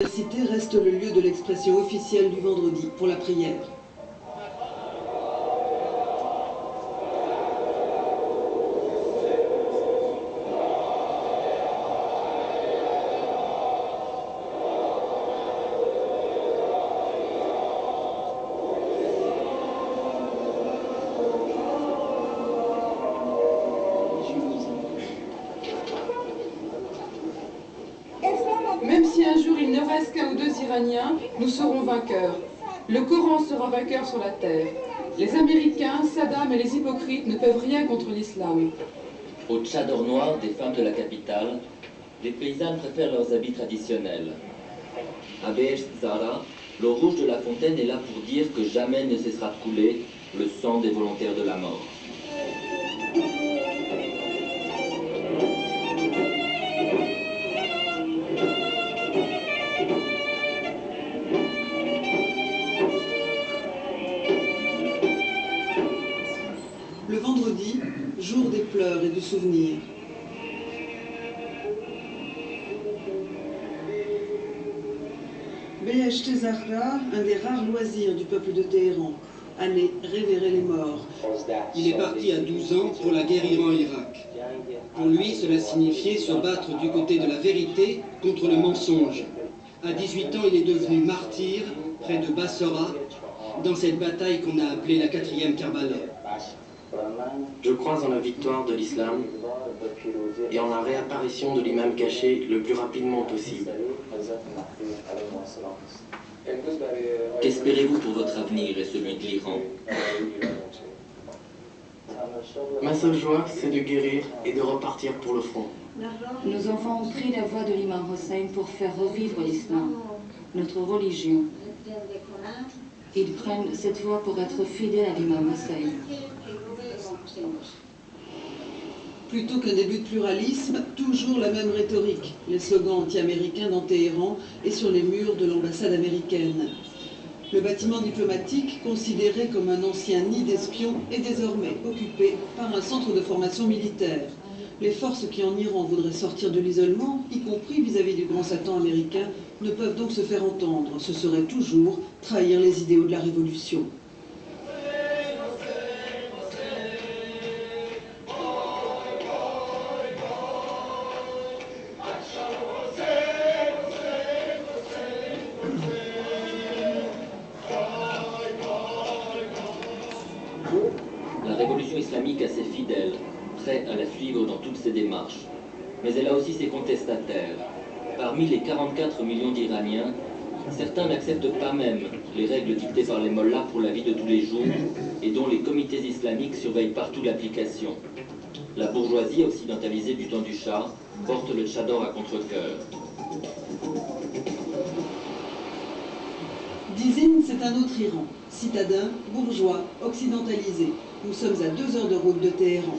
L'université reste le lieu de l'expression officielle du vendredi pour la prière. Même si un jour il ne reste qu'un ou deux Iraniens, nous serons vainqueurs. Le Coran sera vainqueur sur la terre. Les Américains, Saddam et les hypocrites ne peuvent rien contre l'islam. Au tchador noir des femmes de la capitale, les paysannes préfèrent leurs habits traditionnels. À Be'esh Zahra, l'eau rouge de la fontaine est là pour dire que jamais ne cessera de couler le sang des volontaires de la mort. Le vendredi, jour des pleurs et du souvenir. Be'esh Zahra, un des rares loisirs du peuple de Téhéran. Aller révérer les morts. Il est parti à 12 ans pour la guerre Iran-Irak. Pour lui, cela signifiait se battre du côté de la vérité contre le mensonge. À 18 ans, il est devenu martyr près de Bassora, dans cette bataille qu'on a appelée la 4e Karbala. Je crois en la victoire de l'islam et en la réapparition de l'imam caché le plus rapidement possible. Qu'espérez-vous pour votre avenir et celui de l'Iran? Ma seule joie, c'est de guérir et de repartir pour le front. Nos enfants ont pris la voie de l'imam Hossein pour faire revivre l'islam, notre religion. Ils prennent cette voie pour être fidèles à l'imam Hossein. Plutôt qu'un début de pluralisme, toujours la même rhétorique. Les slogans anti-américains dans Téhéran et sur les murs de l'ambassade américaine. Le bâtiment diplomatique, considéré comme un ancien nid d'espions, est désormais occupé par un centre de formation militaire. Les forces qui en Iran voudraient sortir de l'isolement, y compris vis-à-vis du grand Satan américain, ne peuvent donc se faire entendre. Ce serait toujours trahir les idéaux de la révolution. La révolution islamique a ses fidèles, prêts à la suivre dans toutes ses démarches. Mais elle a aussi ses contestataires. Parmi les 44 millions d'Iraniens, certains n'acceptent pas même les règles dictées par les mollahs pour la vie de tous les jours et dont les comités islamiques surveillent partout l'application. La bourgeoisie occidentalisée du temps du Shah porte le tchador à contre-cœur. Dizin, c'est un autre Iran, citadin, bourgeois, occidentalisé. Nous sommes à 2 heures de route de Téhéran.